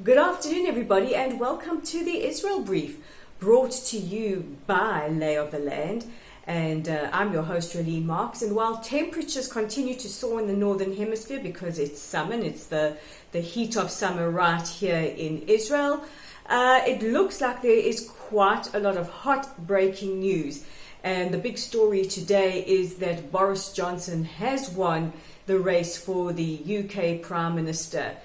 Good afternoon, everybody, and welcome to the Israel Brief, brought to you by Lay of the Land. And I'm your host, Raleen Marks. And while temperatures continue to soar in the Northern Hemisphere because it's summer, and it's the heat of summer right here in Israel, it looks like there is quite a lot of hot breaking news. And the big story today is that Boris Johnson has won the race for the UK Prime Minister.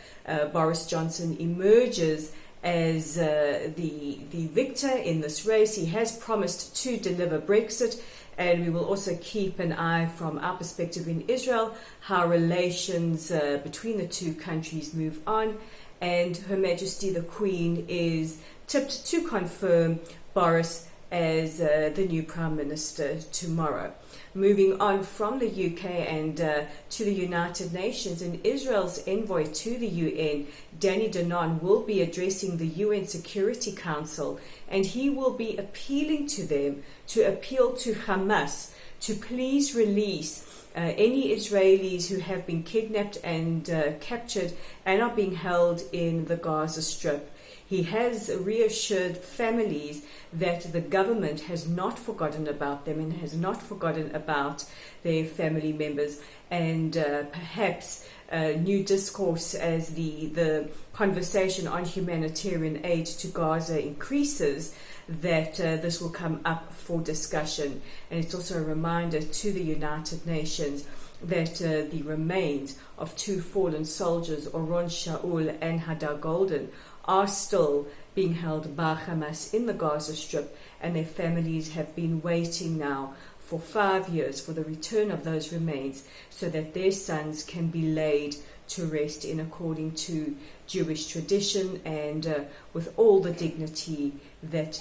Boris Johnson emerges as the victor in this race. He has promised to deliver Brexit, and we will also keep an eye from our perspective in Israel how relations between the two countries move on. And Her Majesty the Queen is tipped to confirm Boris as the new Prime Minister tomorrow. Moving on from the UK and to the United Nations, and Israel's envoy to the UN, Damon, will be addressing the UN Security Council, and he will be appealing to them to appeal to Hamas to please release any Israelis who have been kidnapped and captured and are being held in the Gaza Strip. He has reassured families that the government has not forgotten about them and has not forgotten about their family members, and perhaps new discourse as the conversation on humanitarian aid to Gaza increases, that this will come up for discussion. And it's also a reminder to the United Nations that the remains of two fallen soldiers, Oron Shaul and Hadar Golden, are still being held by Hamas in the Gaza Strip, and their families have been waiting now for 5 years for the return of those remains so that their sons can be laid to rest in according to Jewish tradition and with all the dignity that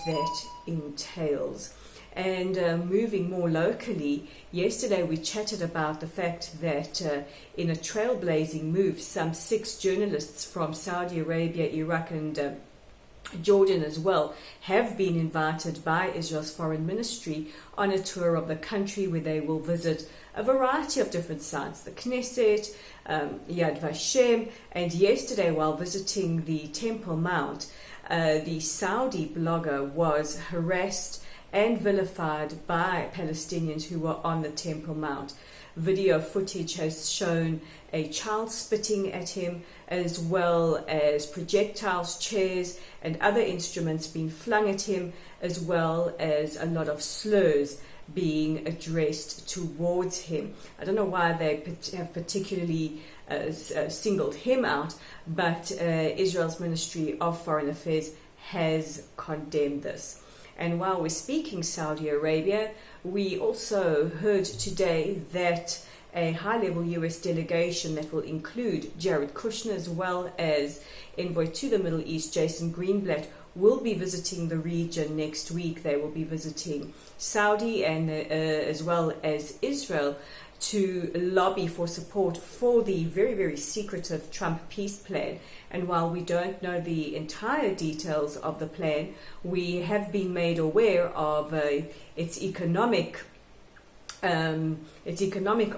entails. And moving more locally, yesterday we chatted about the fact that in a trailblazing move, some 6 journalists from Saudi Arabia, Iraq and Jordan as well have been invited by Israel's foreign ministry on a tour of the country where they will visit a variety of different sites, the Knesset, Yad Vashem, and yesterday while visiting the Temple Mount, the Saudi blogger was harassed and vilified by Palestinians who were on the Temple Mount. Video footage has shown a child spitting at him, as well as projectiles, chairs, and other instruments being flung at him, as well as a lot of slurs being addressed towards him. I don't know why they have particularly singled him out, but Israel's Ministry of Foreign Affairs has condemned this. And while we're speaking Saudi Arabia, we also heard today that a high-level US delegation that will include Jared Kushner as well as envoy to the Middle East, Jason Greenblatt, will be visiting the region next week. They will be visiting Saudi and as well as Israel to lobby for support for the very, very secretive Trump peace plan. And while we don't know the entire details of the plan, we have been made aware of its economic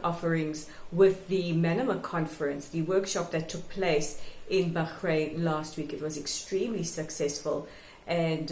offerings with the Manama conference, the workshop that took place in Bahrain last week. It was extremely successful, and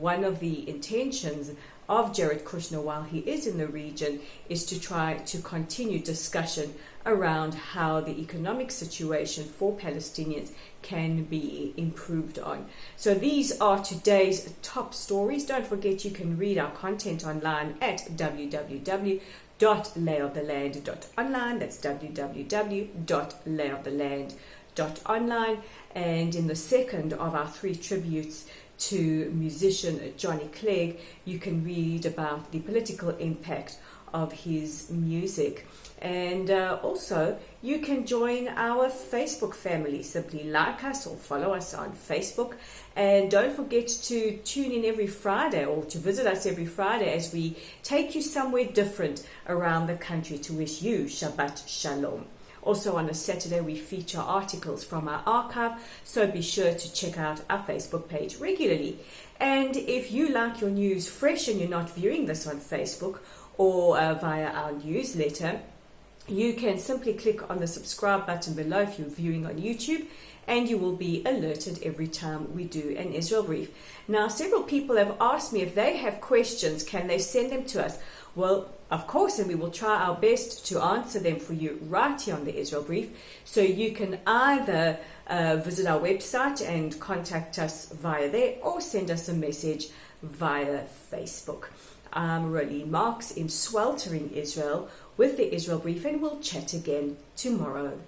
one of the intentions of Jared Kushner while he is in the region is to try to continue discussion around how the economic situation for Palestinians can be improved on. So these are today's top stories. Don't forget you can read our content online at www.layoftheland.online. That's www.layoftheland.online. And in the second of our 3 tributes to musician Johnny Clegg, you can read about the political impact of his music. And also, you can join our Facebook family. Simply like us or follow us on Facebook. And don't forget to tune in every Friday or to visit us every Friday as we take you somewhere different around the country to wish you Shabbat Shalom. Also on a Saturday, we feature articles from our archive, so be sure to check out our Facebook page regularly. And if you like your news fresh and you're not viewing this on Facebook or via our newsletter, you can simply click on the subscribe button below if you're viewing on YouTube, and you will be alerted every time we do an Israel brief. Now, several people have asked me if they have questions, can they send them to us? Well, of course, and we will try our best to answer them for you right here on the Israel Brief. So you can either visit our website and contact us via there, or send us a message via Facebook. I'm Rolene Marks in sweltering Israel with the Israel Brief, and we'll chat again tomorrow.